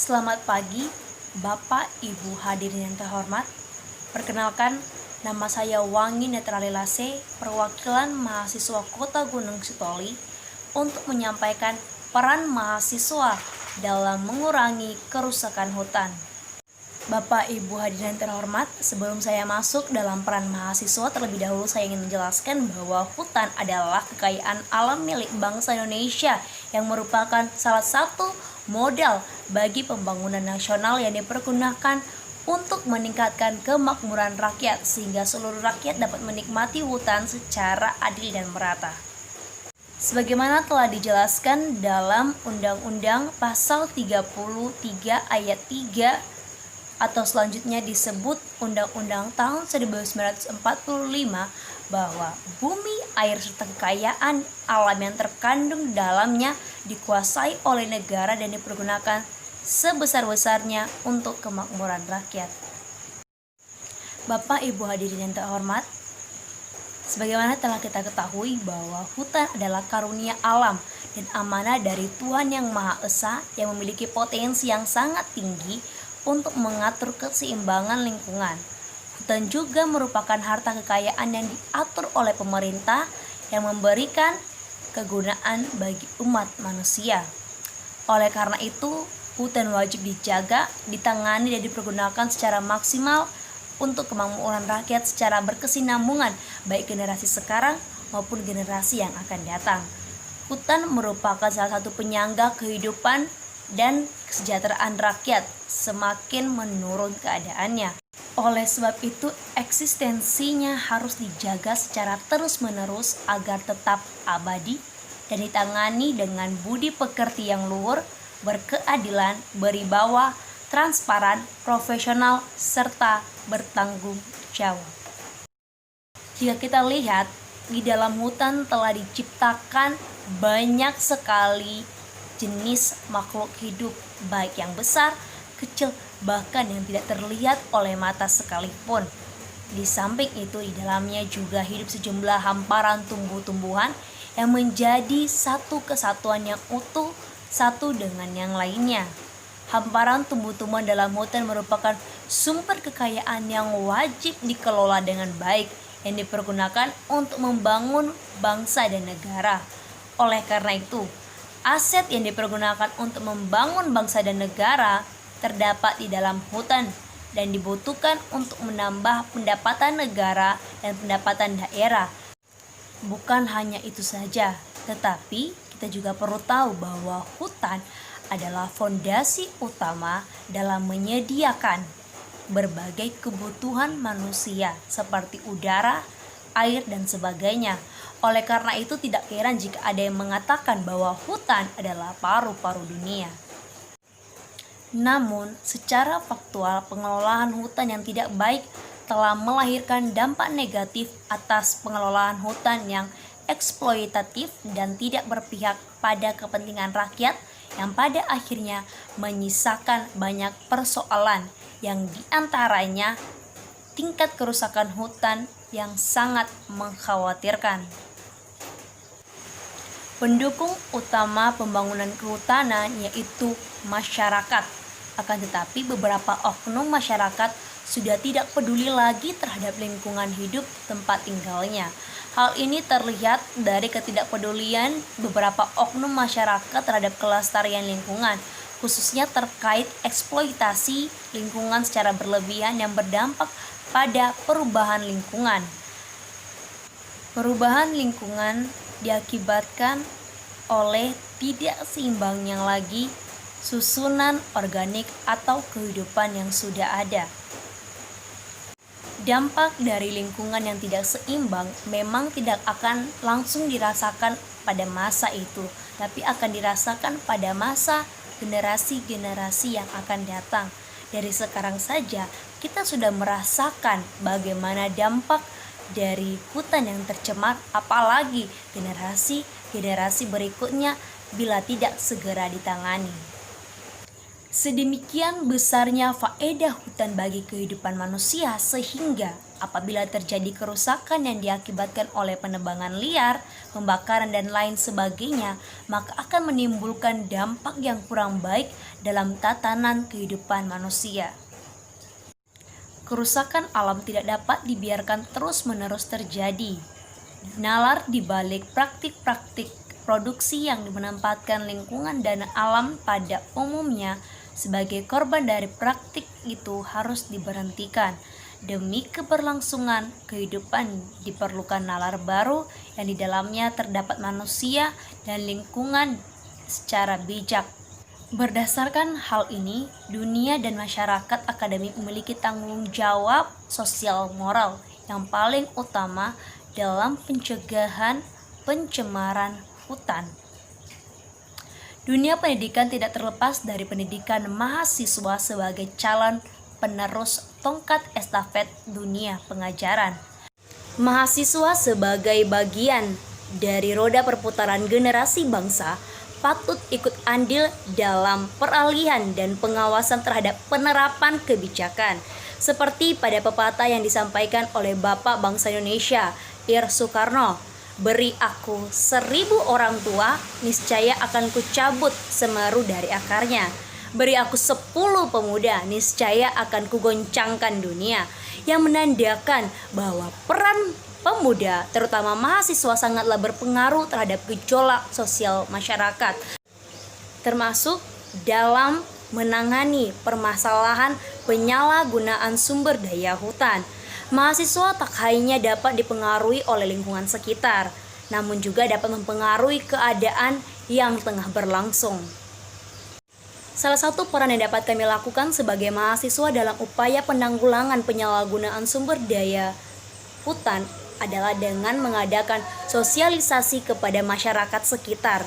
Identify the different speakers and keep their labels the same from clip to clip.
Speaker 1: Selamat pagi, Bapak, Ibu hadirin yang terhormat. Perkenalkan, nama saya Wangi Netralilase, perwakilan mahasiswa Kota Gunung Sitoli, untuk menyampaikan peran mahasiswa dalam mengurangi kerusakan hutan. Bapak, Ibu hadirin yang terhormat, sebelum saya masuk dalam peran mahasiswa, terlebih dahulu saya ingin menjelaskan bahwa hutan adalah kekayaan alam milik bangsa Indonesia yang merupakan salah satu modal bagi pembangunan nasional yang dipergunakan untuk meningkatkan kemakmuran rakyat sehingga seluruh rakyat dapat menikmati hutan secara adil dan merata. Sebagaimana telah dijelaskan dalam Undang-Undang Pasal 33 Ayat 3 atau selanjutnya disebut Undang-Undang tahun 1945 bahwa bumi, air, serta kekayaan alam yang terkandung di dalamnya dikuasai oleh negara dan dipergunakan sebesar-besarnya untuk kemakmuran rakyat. Bapak, Ibu hadirin yang terhormat, sebagaimana telah kita ketahui bahwa hutan adalah karunia alam dan amanah dari Tuhan Yang Maha Esa yang memiliki potensi yang sangat tinggi untuk mengatur keseimbangan lingkungan. Hutan juga merupakan harta kekayaan yang diatur oleh pemerintah yang memberikan kegunaan bagi umat manusia. Oleh karena itu, hutan wajib dijaga, ditangani dan dipergunakan secara maksimal untuk kemakmuran rakyat secara berkesinambungan, baik generasi sekarang maupun generasi yang akan datang. Hutan merupakan salah satu penyangga kehidupan dan kesejahteraan rakyat semakin menurun keadaannya. Oleh sebab itu, eksistensinya harus dijaga secara terus-menerus agar tetap abadi dan ditangani dengan budi pekerti yang luhur, berkeadilan, beribawa, transparan, profesional, serta bertanggung jawab. Jika kita lihat, di dalam hutan telah diciptakan banyak sekali jenis makhluk hidup, baik yang besar, kecil, bahkan yang tidak terlihat oleh mata sekalipun. Di samping itu, di dalamnya juga hidup sejumlah hamparan tumbuh-tumbuhan yang menjadi satu kesatuan yang utuh satu dengan yang lainnya. Hamparan tumbuh-tumbuhan dalam hutan merupakan sumber kekayaan yang wajib dikelola dengan baik, yang dipergunakan untuk membangun bangsa dan negara. Oleh karena itu, aset yang dipergunakan untuk membangun bangsa dan negara terdapat di dalam hutan dan dibutuhkan untuk menambah pendapatan negara dan pendapatan daerah. Bukan hanya itu saja, tetapi kita juga perlu tahu bahwa hutan adalah fondasi utama dalam menyediakan berbagai kebutuhan manusia seperti udara, air, dan sebagainya. Oleh karena itu, tidak heran jika ada yang mengatakan bahwa hutan adalah paru-paru dunia. Namun, secara faktual, pengelolaan hutan yang tidak baik telah melahirkan dampak negatif atas pengelolaan hutan yang eksploitatif dan tidak berpihak pada kepentingan rakyat, yang pada akhirnya menyisakan banyak persoalan, yang diantaranya tingkat kerusakan hutan yang sangat mengkhawatirkan. Pendukung utama pembangunan kehutanan yaitu masyarakat. Akan tetapi beberapa oknum masyarakat sudah tidak peduli lagi terhadap lingkungan hidup tempat tinggalnya. Hal ini terlihat dari ketidakpedulian beberapa oknum masyarakat terhadap kelestarian lingkungan, khususnya terkait eksploitasi lingkungan secara berlebihan yang berdampak pada perubahan lingkungan. Perubahan lingkungan diakibatkan oleh tidak seimbangnya lagi susunan organik atau kehidupan yang sudah ada. Dampak dari lingkungan yang tidak seimbang memang tidak akan langsung dirasakan pada masa itu, tapi akan dirasakan pada masa generasi-generasi yang akan datang. Dari sekarang saja kita sudah merasakan bagaimana dampak dari hutan yang tercemar, apalagi generasi berikutnya bila tidak segera ditangani. Sedemikian besarnya faedah hutan bagi kehidupan manusia sehingga apabila terjadi kerusakan yang diakibatkan oleh penebangan liar, pembakaran dan lain sebagainya, maka akan menimbulkan dampak yang kurang baik dalam tatanan kehidupan manusia. Kerusakan alam tidak dapat dibiarkan terus-menerus terjadi. Nalar di balik praktik-praktik produksi yang menempatkan lingkungan dan alam pada umumnya sebagai korban dari praktik itu harus diberhentikan. Demi keberlangsungan kehidupan diperlukan nalar baru yang di dalamnya terdapat manusia dan lingkungan secara bijak. Berdasarkan hal ini, dunia dan masyarakat akademik memiliki tanggung jawab sosial moral yang paling utama dalam pencegahan pencemaran hutan. Dunia pendidikan tidak terlepas dari pendidikan mahasiswa sebagai calon penerus tongkat estafet dunia pengajaran. Mahasiswa sebagai bagian dari roda perputaran generasi bangsa patut ikut andil dalam peralihan dan pengawasan terhadap penerapan kebijakan. Seperti pada pepatah yang disampaikan oleh Bapak Bangsa Indonesia, Ir Soekarno, "Beri aku 1000 orang tua, niscaya akan kucabut semeru dari akarnya. Beri aku 10 pemuda, niscaya akan kugoncangkan dunia." Yang menandakan bahwa peran pemuda, terutama mahasiswa, sangatlah berpengaruh terhadap gejolak sosial masyarakat, termasuk dalam menangani permasalahan penyalahgunaan sumber daya hutan. Mahasiswa tak hanya dapat dipengaruhi oleh lingkungan sekitar, namun juga dapat mempengaruhi keadaan yang tengah berlangsung. Salah satu peran yang dapat kami lakukan sebagai mahasiswa dalam upaya penanggulangan penyalahgunaan sumber daya hutan adalah dengan mengadakan sosialisasi kepada masyarakat sekitar.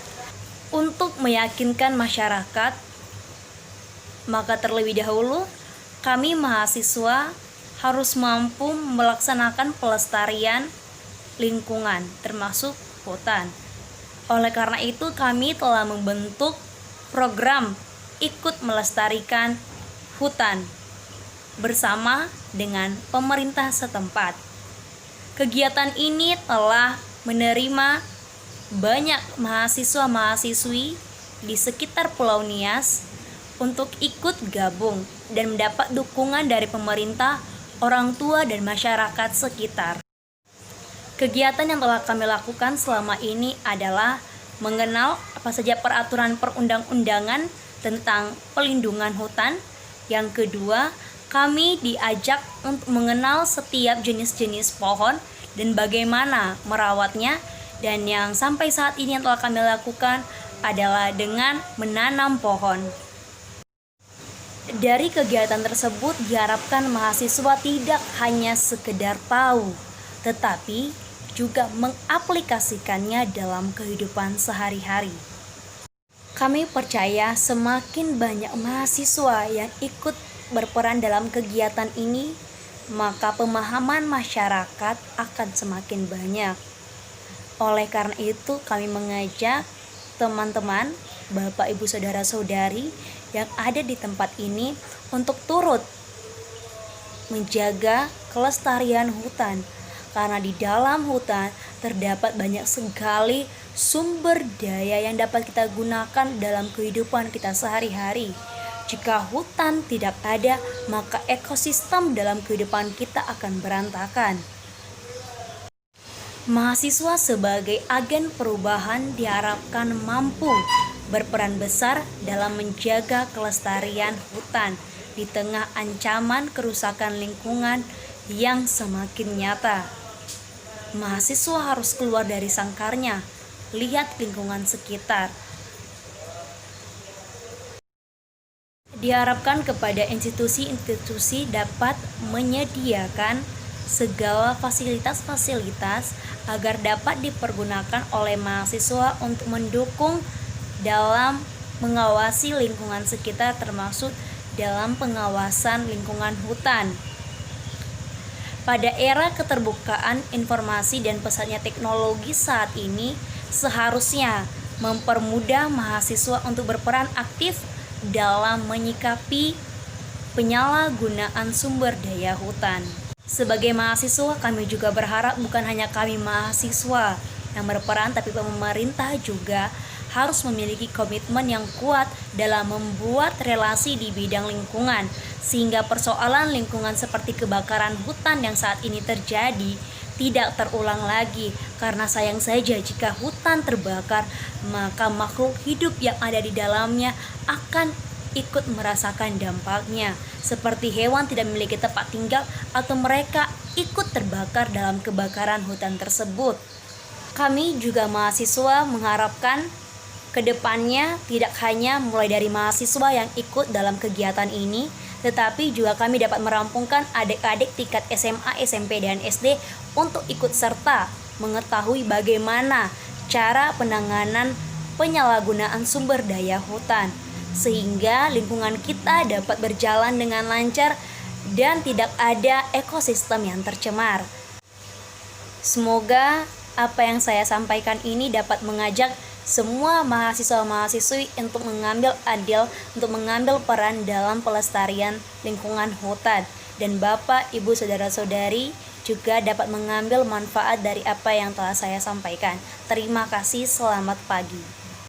Speaker 1: Untuk meyakinkan masyarakat, maka terlebih dahulu kami mahasiswa harus mampu melaksanakan pelestarian lingkungan, termasuk hutan. Oleh karena itu, kami telah membentuk program ikut melestarikan hutan bersama dengan pemerintah setempat. Kegiatan ini telah menerima banyak mahasiswa-mahasiswi di sekitar Pulau Nias untuk ikut gabung dan mendapat dukungan dari pemerintah, orang tua, dan masyarakat sekitar. Kegiatan yang telah kami lakukan selama ini adalah mengenal apa saja peraturan perundang-undangan tentang pelindungan hutan. Yang kedua, kami diajak untuk mengenal setiap jenis-jenis pohon dan bagaimana merawatnya. Dan yang sampai saat ini yang telah kami lakukan adalah dengan menanam pohon. Dari kegiatan tersebut diharapkan mahasiswa tidak hanya sekedar tahu, tetapi juga mengaplikasikannya dalam kehidupan sehari-hari. Kami percaya semakin banyak mahasiswa yang ikut berperan dalam kegiatan ini, maka pemahaman masyarakat akan semakin banyak. Oleh karena itu, kami mengajak teman-teman, Bapak, Ibu, Saudara-saudari yang ada di tempat ini untuk turut menjaga kelestarian hutan, karena di dalam hutan terdapat banyak sekali sumber daya yang dapat kita gunakan dalam kehidupan kita sehari-hari. Jika hutan tidak ada, maka ekosistem dalam kehidupan kita akan berantakan. Mahasiswa sebagai agen perubahan diharapkan mampu berperan besar dalam menjaga kelestarian hutan di tengah ancaman kerusakan lingkungan yang semakin nyata. Mahasiswa harus keluar dari sangkarnya, lihat lingkungan sekitar. Diharapkan kepada institusi-institusi dapat menyediakan segala fasilitas-fasilitas agar dapat dipergunakan oleh mahasiswa untuk mendukung dalam mengawasi lingkungan sekitar, termasuk dalam pengawasan lingkungan hutan. Pada era keterbukaan informasi dan pesatnya teknologi saat ini, seharusnya mempermudah mahasiswa untuk berperan aktif dalam menyikapi penyalahgunaan sumber daya hutan. Sebagai mahasiswa, kami juga berharap bukan hanya kami mahasiswa yang berperan, tapi pemerintah juga harus memiliki komitmen yang kuat dalam membuat relasi di bidang lingkungan, sehingga persoalan lingkungan seperti kebakaran hutan yang saat ini terjadi tidak terulang lagi. Karena sayang saja jika hutan terbakar, maka makhluk hidup yang ada di dalamnya akan ikut merasakan dampaknya, seperti hewan tidak memiliki tempat tinggal atau mereka ikut terbakar dalam kebakaran hutan tersebut. Kami juga mahasiswa mengharapkan kedepannya tidak hanya mulai dari mahasiswa yang ikut dalam kegiatan ini, tetapi juga kami dapat merampungkan adik-adik tingkat SMA, SMP, dan SD untuk ikut serta mengetahui bagaimana cara penanganan penyalahgunaan sumber daya hutan, sehingga lingkungan kita dapat berjalan dengan lancar dan tidak ada ekosistem yang tercemar. Semoga apa yang saya sampaikan ini dapat mengajak semua mahasiswa-mahasiswi untuk mengambil andil, untuk mengambil peran dalam pelestarian lingkungan hutan. Dan Bapak, Ibu, Saudara-saudari juga dapat mengambil manfaat dari apa yang telah saya sampaikan. Terima kasih, selamat pagi.